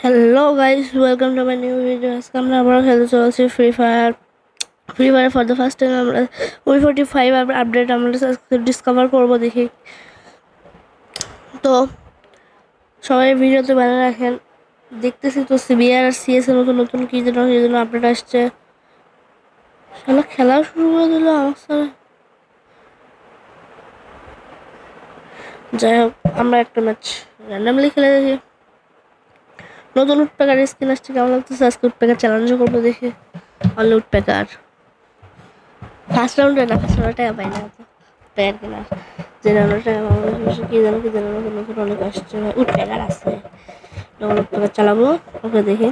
Hello guys, welcome to my new video. আজকে আমরা আবার খেলতে চলেছি free fire for the first time. আমরা ওই 45 আপডেট আমরা ডিসকভার করবো, দেখি। তো সবাই ভিডিওতে বানিয়ে রাখেন। দেখতেছি তো সিবিআর আর সিএস এর নতুন নতুন কি যেন আপডেট আসছে। শালা খেলা শুরু করে দিল আমার সাথে। যাই হোক, আমরা একটা ম্যাচ র্যান্ডামলি খেলে দেখি। নতুন উডপ্যাকার স্কিন আসছে, কেমন লাগতেছে। আজকে উডপ্যাকার চ্যালেঞ্জও করবো, দেখি। অনলি উডপ্যাকার ফার্স্ট রাউন্ডে না, ফার্স্ট রাউন্ডে টাকা পাই না তো প্যার কেনার যে রাউন্ডে টাকা কি যেন নতুন নতুন অনেক আসছে। উঠ প্যাকার আছে, ডবল প্যাকার চালাবো। ওকে দেখি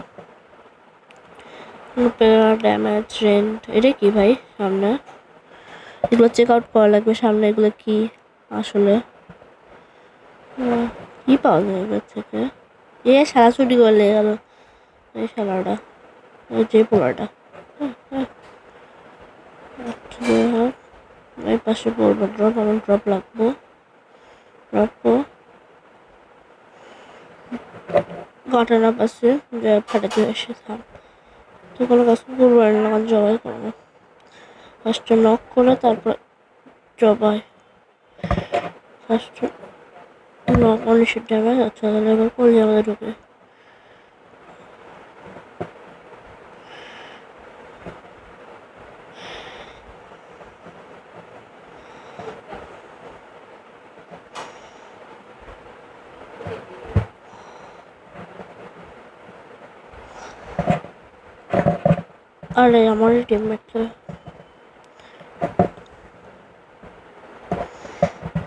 প্যাকার ড্যামেজ রেন্ট এটা কি ভাই। সামনে এগুলো চেক আউট করা লাগবে, সামনে এগুলো কি আসলে কি পাওয়া যায় এগুলোর থেকে। এ সারা ছুটি করে লেগে গেল এই সালাটা, ওই যে পোলাটা। এই পাশে পড়বো ড্রপ, আমার ড্রপ লাগবো। ড্রপ ঘটনা পাশে যে ফাটাতে এসে থাম, তো কোনো কাজ করবো না, জবাই করবো। ফার্স্টে নক করে তারপর জবাই। ফার্স্টে নক 19 ড্যামেজ। আচ্ছা, তাহলে এবার করলে আমাদের ঢুকে। আরে আমারই টিমমেটকে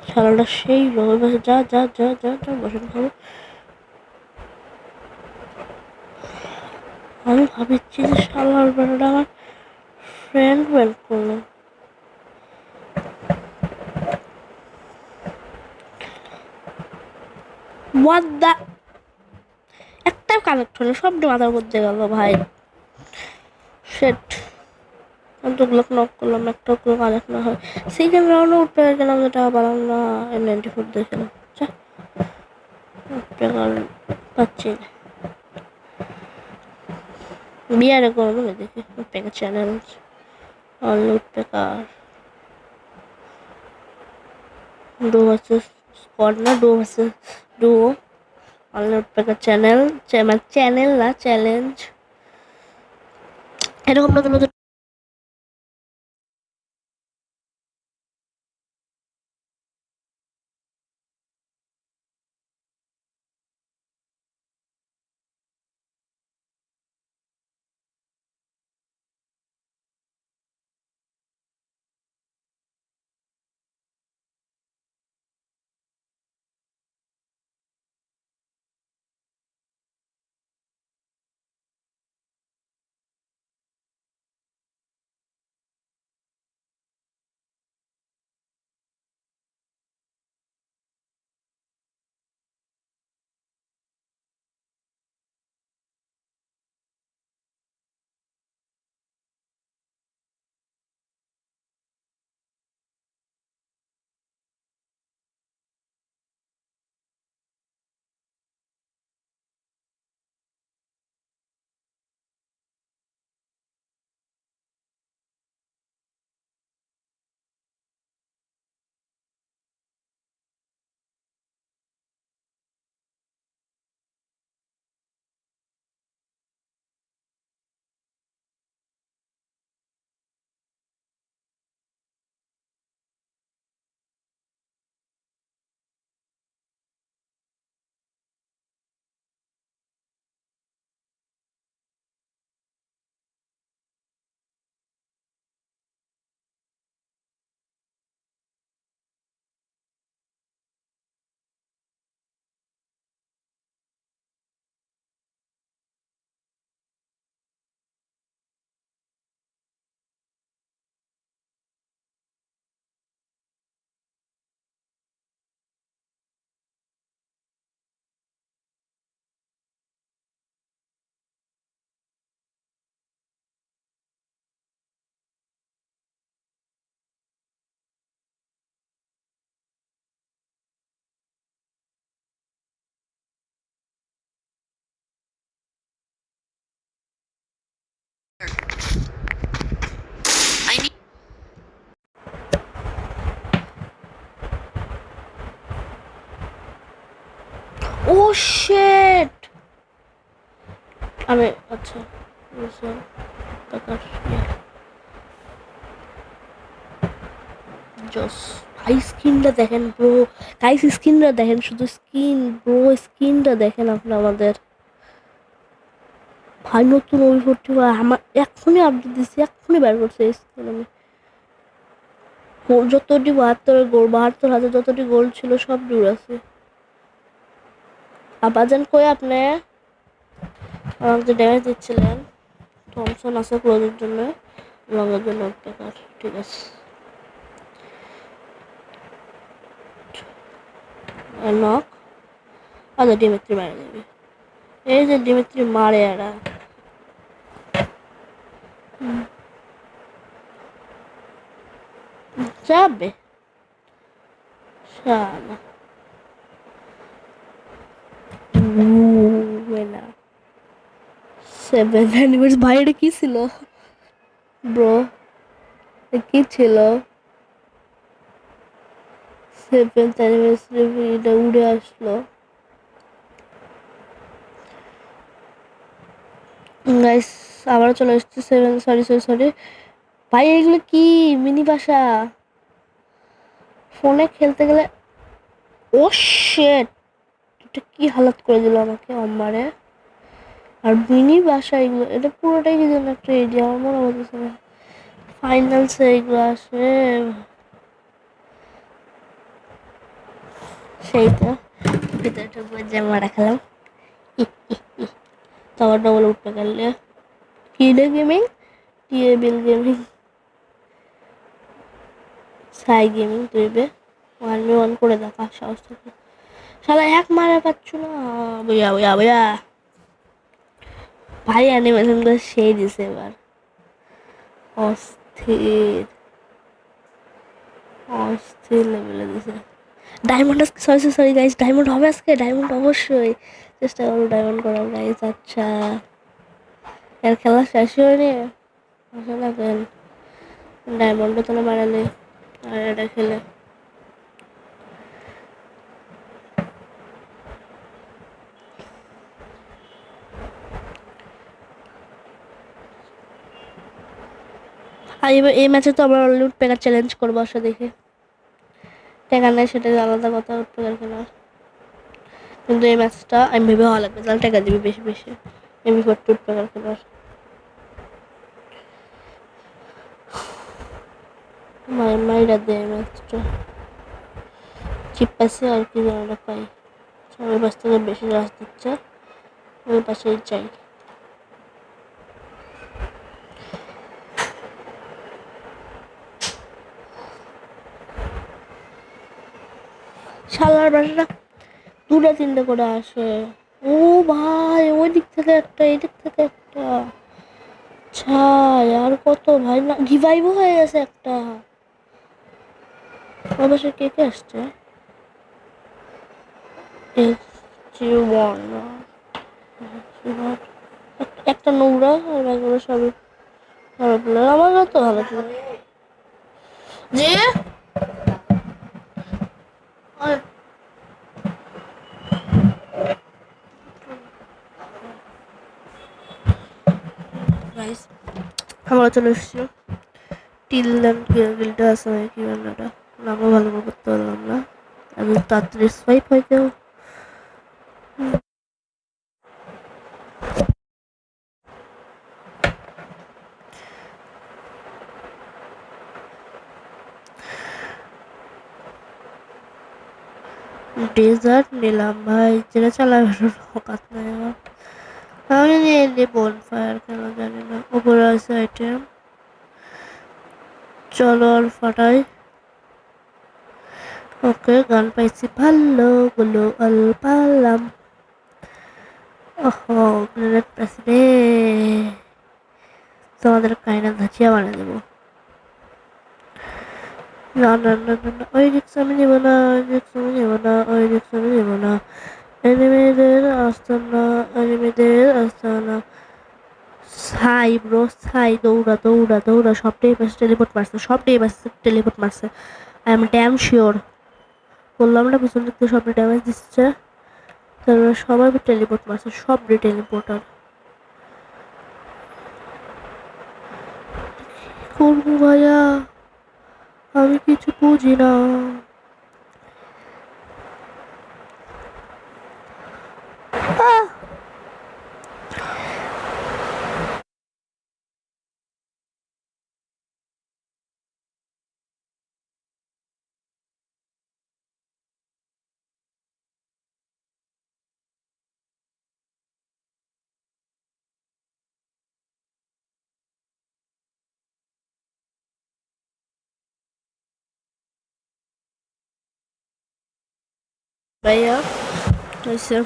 খেলাটা সেই লোক বসে। যা যা যা যা যা বসে খাবো। আমি ভাবছি যে শালার বেড়াটা আমার ফ্রেন্ড বের করলো। হোয়াট দ্য, একটাও কানেক্ট হলো, সব মাথার মধ্যে গেল ভাই। শেট, অতগুলো নক করলাম, একটা কানেক্ট না হয়। সেকেন্ড রাউন্ডে উঠতে গেলাম, যেটা পারলাম না। M94 দেখলাম, পাচ্ছি বিয়ারে করবো দেখি। উঠপেকার চ্যালেঞ্জ, অনলি উঠপেকার ডো ভার্সেস স্কোয়াড না, ডো ভার্সেস ডো। অনলি উঠপেকার চ্যানেল, মানে চ্যানেল না চ্যালেঞ্জ। এরকম নতুন নতুন ও শিট, আমি আচ্ছা টাকার জস। ভাই স্কিনটা দেখেন ব্রো, গাইস স্কিনটা দেখেন, শুধু স্কিন ব্রো, স্কিনটা দেখেন আপনি আমাদের। ভাই নতুন অভিভর্তি আমার এক্ষুনি আপডেট দিচ্ছি, এক্ষুনি বের করছে স্কিন। আমি যতটি 72,000 যতটি গোল্ড ছিল সব দূর আছে। আবাজান কই আপনি আমাকে ড্যামেজ দিচ্ছিলেন? থমসন আছে ক্লোজের জন্য, লঙ্গের জন্য টাকার, ঠিক আছে। নক, আচ্ছা ডিমিত্রি মারে দেবে, এই যে ডিমিত্রি মারে এরা যাবে শালা। না 7 অ্যানিভার্স ভাই, এটা কি ছিল ব্রো? কি ছিল 7th অ্যানিভার্সারি? এটা উড়ে আসলো গাইস, আবার চলে এসছে 7, সরি সরি সরি ভাই। এগুলো কি মিনি বাসা ফোনে খেলতে গেলে? ও শেট, এটা কি হালাত করে দিল আমাকে আমারে। আর মিনি বাসা এগুলো, এটা পুরোটাই কি যেন একটা এরিয়া, আমার মনে হচ্ছে না ফাইনালসে এগুলো আসে। সেই তো ভিতরে ঢুকবো, জামা রাখালাম তো আবার ডবল উঠতে পারলে কিনে গেমিং, টিএবিল গেমিং, সাই গেমিং, তুইবে 1v1 করে দেখা সাহস থাকে। শালা এক মারা পাচ্ছ না, বইয়া বইয়া বইয়া। ভাই অ্যানিমেশন তো সেই দিছে এবার, অস্থির অস্থির লেভেলে দিছে। ডায়মন্ড আজকে, সরি সরি গাইস, ডায়মন্ড হবে আজকে, ডায়মন্ড অবশ্যই চেষ্টা করবো ডায়মন্ড করার গাইস। আচ্ছা এর খেলা শেষ হয়নি, আসে না কেন ডায়মন্ডও তো না মারালে আর এটা খেলে। আর এবার এই ম্যাচে তো আমরা লুট পেকার চ্যালেঞ্জ করবো, আসা দেখে টাকা নেই সেটা আলাদা কথা, লুট পেকার কেনার। কিন্তু এই ম্যাচটা আমি ভেবে ভালো লাগবে, তাহলে টাকা দিবি বেশি বেশি এমনি ফোর লুট পেকার কেনার। মাইরা দেয় ম্যাচটা, চিপ পাশে আর কি যেন পাই, সবার পাশ থেকে বেশি রাস দিচ্ছে, ওই পাশেই চাই। শালার বাসাটা দুটা তিনটে করে আসে। ও ভাই ওই দিক থেকে একটা, এই দিক থেকে একটা, ছাই আর কত ভাই, না রিভাইভও হয়ে গেছে একটা। ওই বাসায় কে কে আসছে? একটা নোংরা আর বাকিগুলো সবই ভালো প্লেয়ার, আমারও তো ভালো প্লেয়ার। যে গাইস আমরা চলে এসেছি টিলদান গিল্ডটা আছে, কি রান্নাটা নামও ভালো করে করতে পারলাম না, আমি তাড়াতাড়ি সোয়াইপ হয়ে যাও। ডেজার্ট নিলাম ভাই, যেটা চালানোর হকাত নাই আমার। আমি নিয়ে এলি বোন ফায়ার, কেন জানি না উপরে আছে আইটেম, চলো আর ফাটাই। ওকে গান পাইছি ভালো গুলো অল পালাম। ওহো গ্রেনেড পাইছি রে, তোমাদের কাইনা ধাচিয়া বানিয়ে দেবো। না না না না না, ওই রিক্স আমি নেবো না, ওই রিক্স আমি নেবো না, ওই রিক্স আমি নেবো না। এনিমিদের আস্তানা, এনিমিদের আস্তানা। সাই ব্রো সাই, দৌড়া দৌড়া দৌড়া, সবটাই পাশে টেলিপোর্ট মারছে, সবটাই পাশে টেলিপোর্ট মারছে, আই এম ড্যাম শিওর। বললাম না পিছন দিক থেকে সবটা ড্যামেজ দিচ্ছে, সবাই টেলিপোর্ট মারছে, সব টেলিপোর্টার। করবো ভাইয়া, আমি কিছু বুঝি না। ভাইয়া হয়েছে,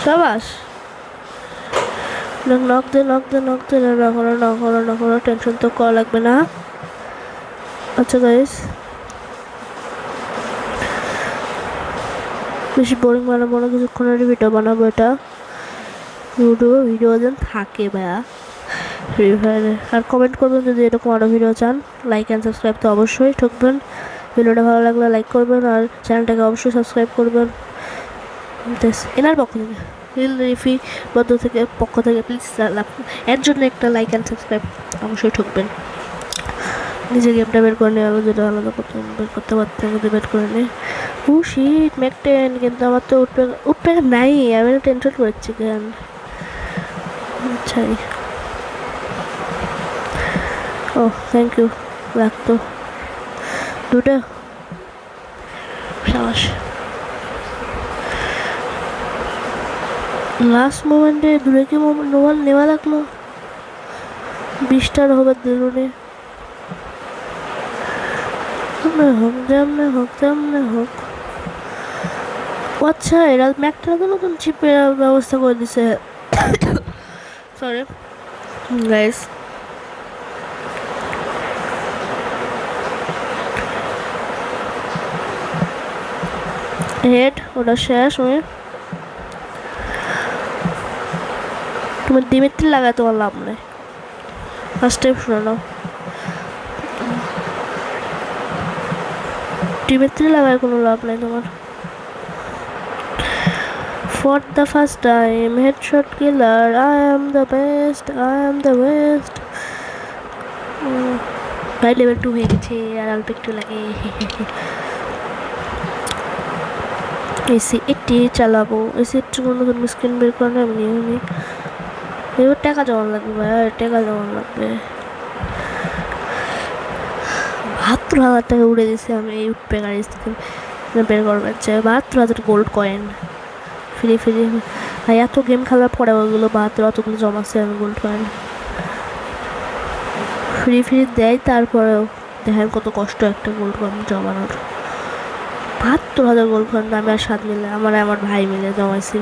সাবাস। নক দে নক দে নক দে, না করো না করো না করো, টেনশন তো করা লাগবে না। আচ্ছা গাইস, বেশি বোরিং বানাবো না, কিছুক্ষণের ভিডিও বানাবো। এটা ভিডিও যেন থাকে ভাইয়া ফ্রি ফায়ারে। আর কমেন্ট করবেন যদি এরকম আরও ভিডিও চান। লাইক অ্যান্ড সাবস্ক্রাইব তো অবশ্যই ঠকবেন। ভিডিওটা ভালো লাগলে লাইক করবেন আর চ্যানেলটাকে অবশ্যই সাবস্ক্রাইব করবেন। এনার পক্ষ থেকে রিফি বন্ধু থেকে পক্ষ থেকে প্লিজ এর জন্য একটা লাইক অ্যান্ড সাবস্ক্রাইব অবশ্যই ঠকবেন। নিজে গেমটা বের করে নিয়ে আলো, যেটা আলাদা করতে বের করতে পারতাম, বের করে নিই। ও শিট ম্যাকটেন, কিন্তু আমার তো উঠবে নাই, আমি টেনশন করছি কেন। আচ্ছা, ও থ্যাংক ইউ, রাখতো দুটো সাবাস। লাস্ট মোমেন্টে দূরে কি নোয়াল নেওয়া লাগলো, 20টার হবে দিলুনে। হোক যেমনে হোক তেমনে হোক। আচ্ছা, এরা ম্যাকটা তো নতুন চিপের ব্যবস্থা করে দিছে। সরি গাইস, হেড ওটা শেষ। তুমি দিমিত্রি লাগায় তোমার লাভ নেই, ফার্স্ট টাইম শুনে নাও। দিমিত্রি লাগায় কোনো লাভ নেই তোমার। For the first time, headshot killer, I am the best, I am the best. ভাই লেভেল 2 হয়ে গেছে, আর অল্প একটু লাগে। এসি 80 চালাবো, এসি 80 নতুন স্ক্রিন বের করে এমনি এমনি। এবার টাকা জমা লাগবে ভাই, টাকা জমা লাগবে। 72,000 টাকা উড়ে দিছে আমি এই উঠপেকার স্ক্রিন বের করবার চাই। 72,000 গোল্ড কয়েন ফ্রি ফ্রি ভাই। এত গেম খেলার পরে ওগুলো 72 অতগুলো জমাচ্ছে আমি গোল্ড কয়েন ফ্রি ফ্রি দেয়। তারপরেও দেখেন কত কষ্ট একটা গোল্ড কয়েন জমানোর। 72,000 গোল্ড কয়েন আমি আর 7 মিলে আমার ভাই মিলে জমাইছি।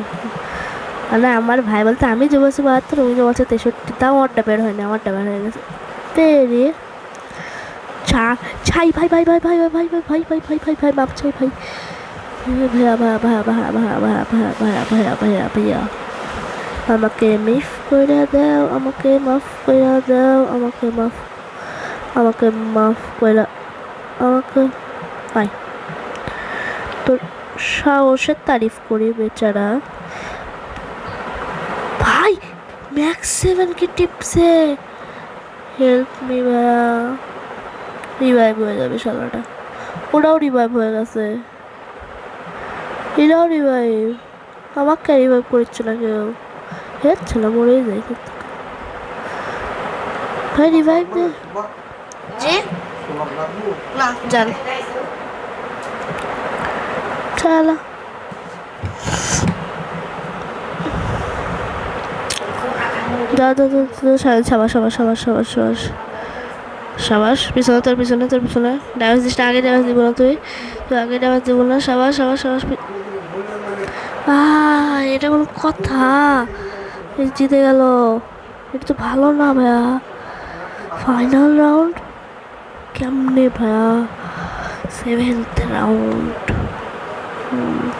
না আমার ভাই বলতে আমি জমাইছি 72, উনি জমাচ্ছে 63। তাও আমারটা বের হয়নি, আমারটা বের হয়ে গেছে। বেরিয়ে ছাই ভাই ভাই ভাই ভাই ভাই ভাই ভাই ভাই ভাই ভাই ভাই ভাই মাপ চাই ভাই। ভাইয়া ভাইয়া ভাইয়া ভাইয়া ভাইয়া ভাইয়া ভাইয়া ভাইয়া ভাইয়া ভাইয়া ভাইয়া, আমাকে মাফ করে দাও, আমাকে মাফ করে দাও, আমাকে মাফ করে আমাকে। ভাই তোর সাহসের তারিফ করি বেচারা ভাই। ম্যাক্স 7 কি টিপসে, হেল্প মি ভাইয়া। রিভাইভ হয়ে যাবে শালাটা, ওরাও রিভাইভ হয়ে গেছে, এরাও রিভাইভ। আমাকে রিভাইভ করছে না কেউ, হচ্ছে না, মরেই যায় ভাই। রিভাইভ দে জি না জান চালা। দাদা সাবাস সাবাস সাবাস সাবাস সাবাস সাবাস। পিছনে তোর পিছনে তোর পিছনে ড্যামেজ দিস না, আগে ড্যামেজ দিব না, তুই আগে ড্যামেজ দিব না। সাবাস সাবাস সাবাস। এটা কোনো কথা, জিতে গেল, এটা তো ভালো না ভাইয়া। ফাইনাল রাউন্ড কেমনে ভাইয়া, 7th রাউন্ড।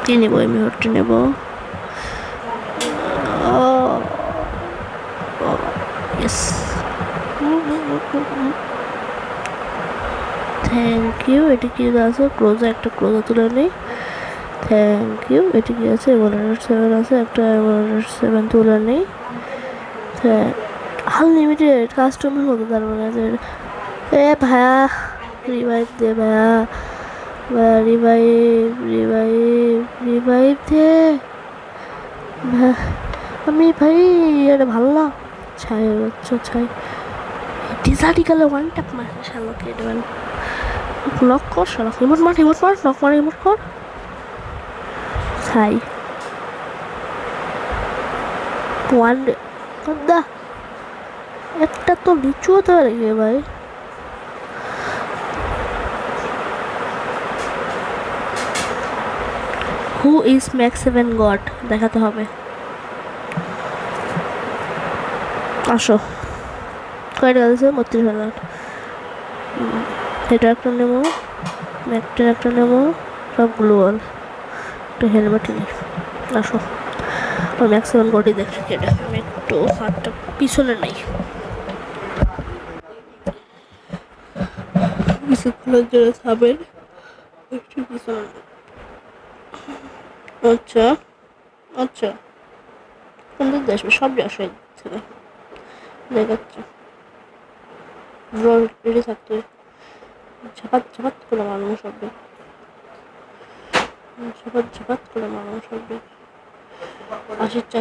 কি নেবো, এই মিহরটি নেব। Thank you. এটা কি আছে, ক্লোজা, একটা ক্লোজা তুলে নেই। Thank you. এটি কি আছে? এমোনার 7 আছে, একটা এমোনার 7 তুলে নেই। আনলিমিটেড কাস্টমার হতো তার মানে এ ভায়া রিভাইভ দে ভায়া, রিভাইভ রিভাইভ রিভাইভ দে। আমি ভাই এটা ভালো না। ছাই হচ্ছে ছাই ডিজার্টি গেলে ওয়ান ট্যাপ মারে শালাকে দেবেন। নক কর শালা, ইমোট মার নক মার ইমোট কর। ছাই ওয়ান দা একটা তো নিচু হতে পারে গে ভাই। হু ইজ ম্যাক্স 7 গড দেখাতে হবে। আসো কয়টা আছে? 32,000। এটা একটা নেবো, একটা নেবো, সব গ্লোয়াল, একটা হেলমেট নিই। আসো ওই ম্যাক্স 7 গডই দেখছি কেটে। আমি একটু হাতটা পিছনে নাই, কিছুক্ষণের জন্য থামেন, একটু পিছনে। আচ্ছা আচ্ছা, কোন দিক দিয়ে আসবে? সব আসে থেকে দেখাচ্ছি। রেডি থাকতে ঝাপাত ঝাপাত করে মারানো সববে, ঝাপাত ঝাপাত করে মারানো সববে। আসিচ্ছে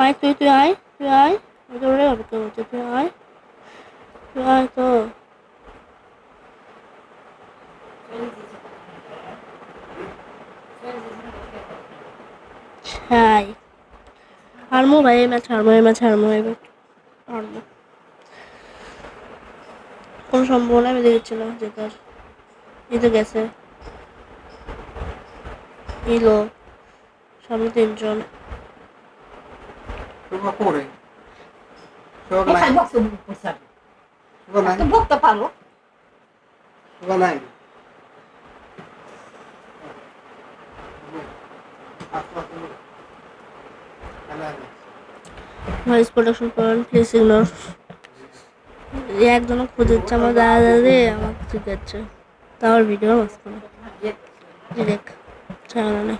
আয়, তুই আয়, আমি তো ওরে অপেক্ষা করছি। তুই আয় তো। ছাই হারমো ভাই, ম্যাচ হারমো, এবার হারমো। কোনো সম্ভাবনা আমি দেখেছিলাম জেতার। জিতে গেছে এলো সামনে 3 জন। ভয়েস প্রোডাকশন করেন প্লিজ ইগনোর। একজনও খুঁজেছে আমার দাদা রে, আমার জিজ্ঞাসা তাও ভিডিও আসতো না ডিরেক্ট ছাড়া নেই।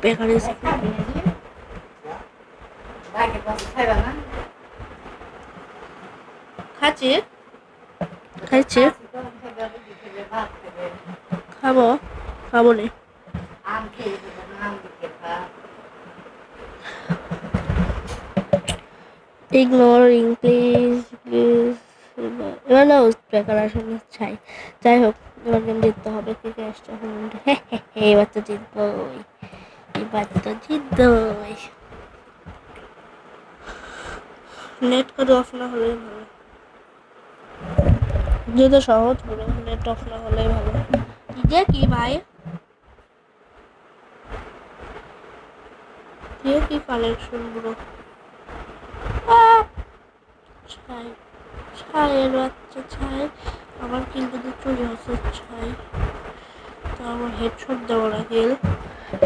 বেকারি খাচ্ছি খাইছি খাবো নে। ইগনোরিং প্লিজ এবার না বেকার আসলে চাই। যাই হোক এবার গেম জিততে হবে। কে কে আসছে এবার তো জিতবই, নেট করে অফ না হলেই ভালো, যেহেতু সহজ পুরো নেট অফ না হলেই ভালো। কি ভাই কি কালেকশন পুরো ছাই ছাইয়ের বাচ্চা ছাই। আমার কিন্তু চুরি হচ্ছে ছাই। তো আমার হেডশট দেওয়া লাগিল,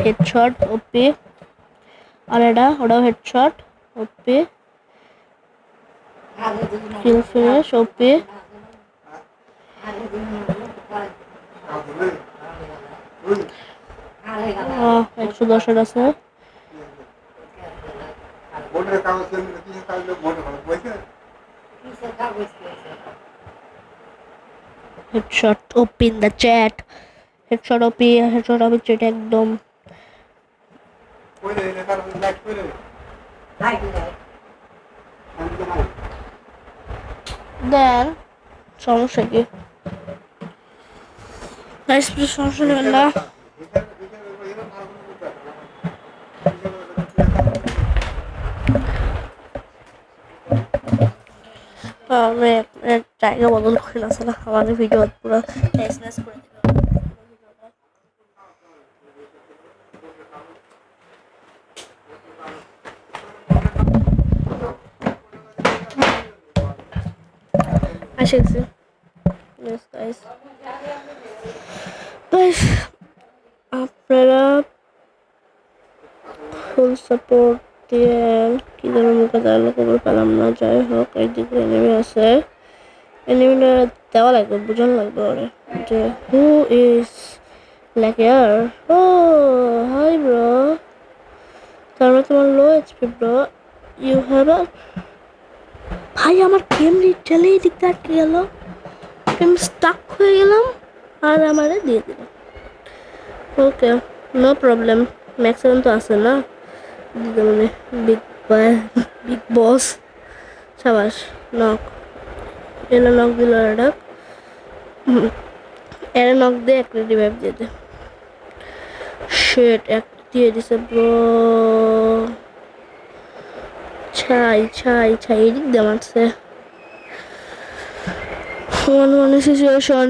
হেডশট ওপি। আর ওটাও হেডশট ওপি, কিল ফিনিশ ওপি। 110 আছে। Headshot OP in the chat, headshot OP chat একদম। দেন সমস্যা কি? সমস্যা নেবেন না। আমি জায়গা বদল করে না আসলে আমাদের ভিডিও পুরো টেক্সট করে দিবে। আসেছি। Yes guys গাইস, আপনারা ফুল সাপোর্ট দিয়ে কি যেন মুখে দাঁড়ালো খবর পেলাম না। যাই হোক, এইদিকে এনিমি আছে, এনিমিটা দেওয়া লাগবে, বুঝানো লাগবে ওরে যে হু ইজ লাইক ইয়ার। ও হাই ব্রো, তার মানে তোমার low HP bro, you have a. ভাই আমার গেম লিটারালি দিক দিয়ে আটকে গেল, আমি স্টাক হয়ে গেলাম আর আমারে দিয়ে দিল। ওকে, নো প্রবলেম, ম্যাক্সিমাম তো আছে না দিদি, মানে বিগ বিগ বস। সাবাস, নক এলো, নক দিল, এটা এরা নক দিয়ে একটা রিভাইভ দিয়ে দে। শেট, এক দিয়ে দিছে ব্রো। ছাই ছাই ছাই, এদিক দিয়ে মারছে। 1-1 সিচুয়েশন।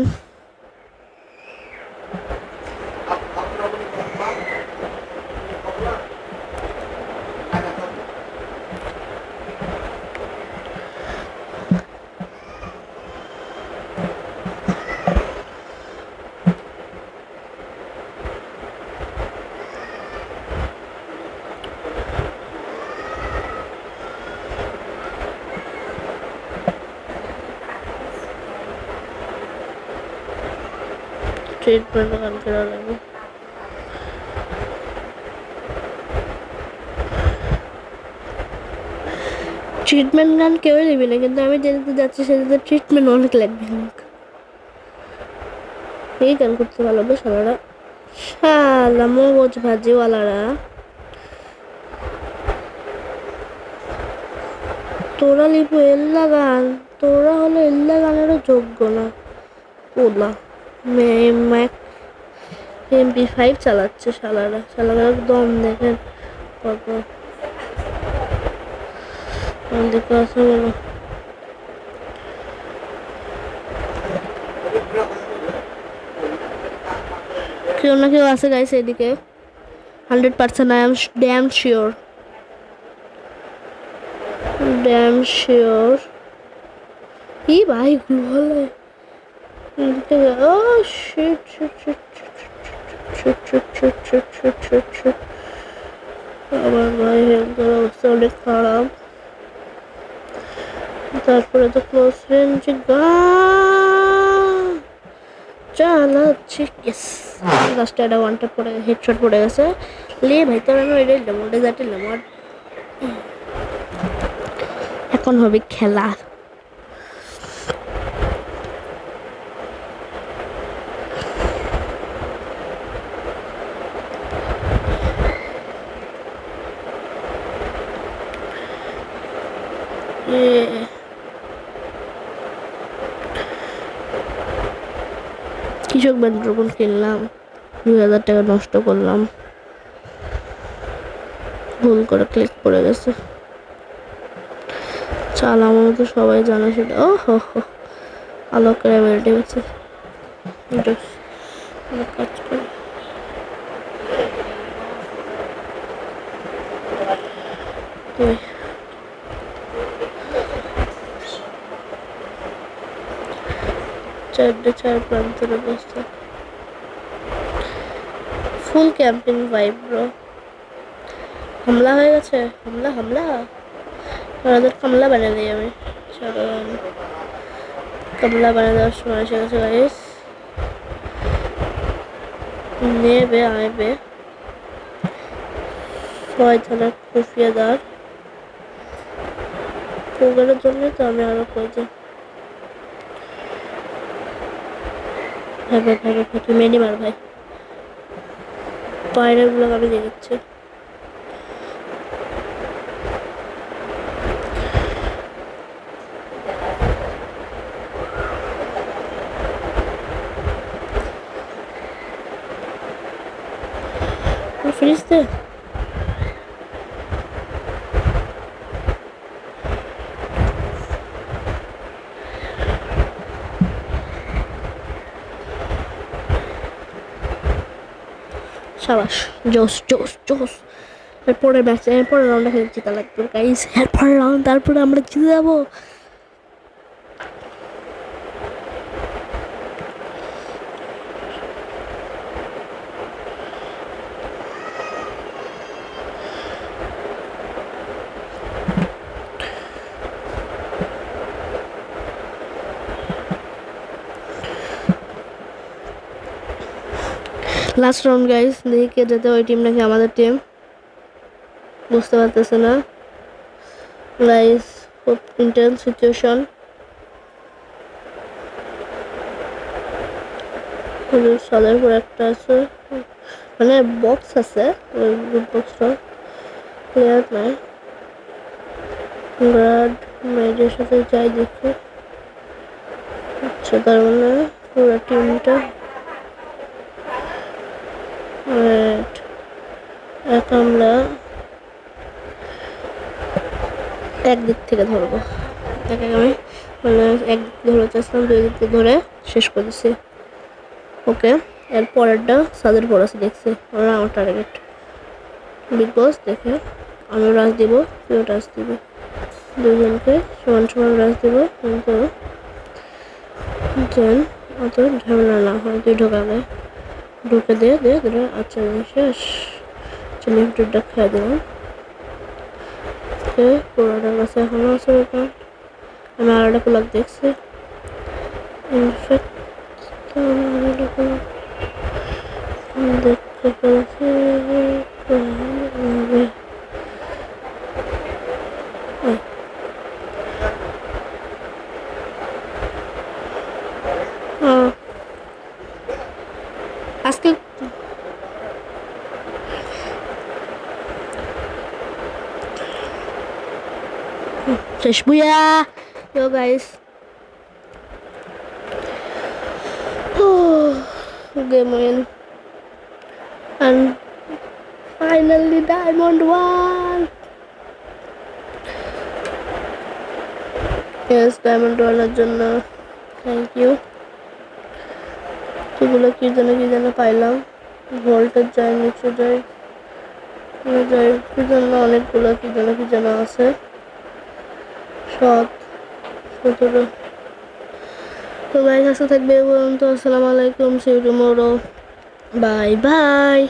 ট্রিটমেন্ট গান করা লাগবে। ট্রিটমেন্ট গান কেউ নেবে না, কিন্তু আমি যেদিকে যাচ্ছি সেদিকে ট্রিটমেন্ট অনেক লাগবে আমাকে। এই গান করতে পারবে শালারা, শালা মগজ ভাজিওয়ালারা। তোরা লিখবো এল্লা গান, তোরা হলো এল্লা গানেরও যোগ্য না। ওলা ম্যাক MP5 চালাচ্ছে শালারা, শালারা দম দেখেন কত দেখে আছে বলো। কেউ না কেউ আছে গাইছে এদিকে, 100% I am damn sure, damn sure. ই ভাই হলে ও shit shit shit shit shit shit shit shit shit shit. আমার ভাই হেলথের অবস্থা অনেক খারাপ। তারপরে তো ক্লোজ রেঞ্জ গান চালাচ্ছি। ইয়েস, লাস্টে একটা ওয়ান ট্যাপ পড়ে হেডশট পড়ে গেছে। লে ভাই তোর আমি এটাই দিলাম, ওটা যাটিলাম। আর এখন হবে খেলা। কৃষক বান্ধবন কিনলাম, 2000 টাকা নষ্ট করলাম, ভুল করে ক্লিক করে গেছে। চাল আমার তো সবাই জানে সেটা। ও হো হো, আলোকের বেড়ে গেছে, কাজ করে। চার প্রান্তের অবস্থা, ফুল ক্যাম্পিং ভাইব ব্রো। হামলা হয়ে গেছে, হামলা হামলা, ওদের কামলা বানিয়ে দিই আমি। চলো কামলা বানিয়ে দেওয়ার সময় এসে গেছে গাইস। নেবে আইবে 6 থানার খুফিয়াদার পোগারের জন্য তো আমি আরো কয়েছি। ভাই ভাই ভাই ভাই, তুই মেনি মার ভাই, পায়রের গুলো আমি দিয়ে দিচ্ছি। ফ্রিজ দে, সাবাস, জোস জোস জোস। এরপরের ম্যাচ, এরপরের রাউন্ডে খেলে জিতা লাগবে গাইস, এরপরের রাউন্ড, তারপরে আমরা জিতে যাবো। লাস্ট রাউন্ড গাইস, দেখি কে যেতে, ওই টিম নাকি আমাদের টিম, বুঝতে পারতেছে না গাইস। খুব ইন্টেন্স সিচুয়েশন। সাদের উপর একটা আছে, মানে বক্স আছে, ওই বক্সটা প্লেয়ার নাই। গার্ড মেয়েদের সাথে যাই দেখি। আচ্ছা, তার মানে পুরো টিমটা এক, আমরা একদিক থেকে ধরবো। আমি মানে একদিক ধরে চাচ্ছিলাম, দুই দিক থেকে ধরে শেষ করেছি। ওকে, এর পরেরটা সাদের পর আছে দেখছি, ওরা আমার টার্গেট। বিগ বস দেখে আমি রাজ দিব, কেউ রাজ দিব, দুজনকে সমান সমান রাজ দিব, কিন্তু যেন অত ঝামেলা না হয়। তুই ঢোকাবে, ঢুকে দিয়ে দিয়ে দিলে। আচ্ছা শেষ, লিমিটেডটা খেয়ে দিলাম। পুরোটার কাছে এখনো আছে ওটা। আমি আর একটা প্লাগ দেখছি, দেখতে পেরেছি। আজকে শেষ বুয়া। Yo guys, game win, and finally diamond 1. Yes, diamond 1 এর জন্য থ্যাংক ইউ। এগুলো কি যেন পাইলাম, ভোল্টেজ যায়, নিচে যায়, কি জন্য অনেকগুলো কি যেন আছে, সব 17। তো গাইস, কাছে থাকবে এই পর্যন্ত। আসসালামু আলাইকুম, see you tomorrow, bye by.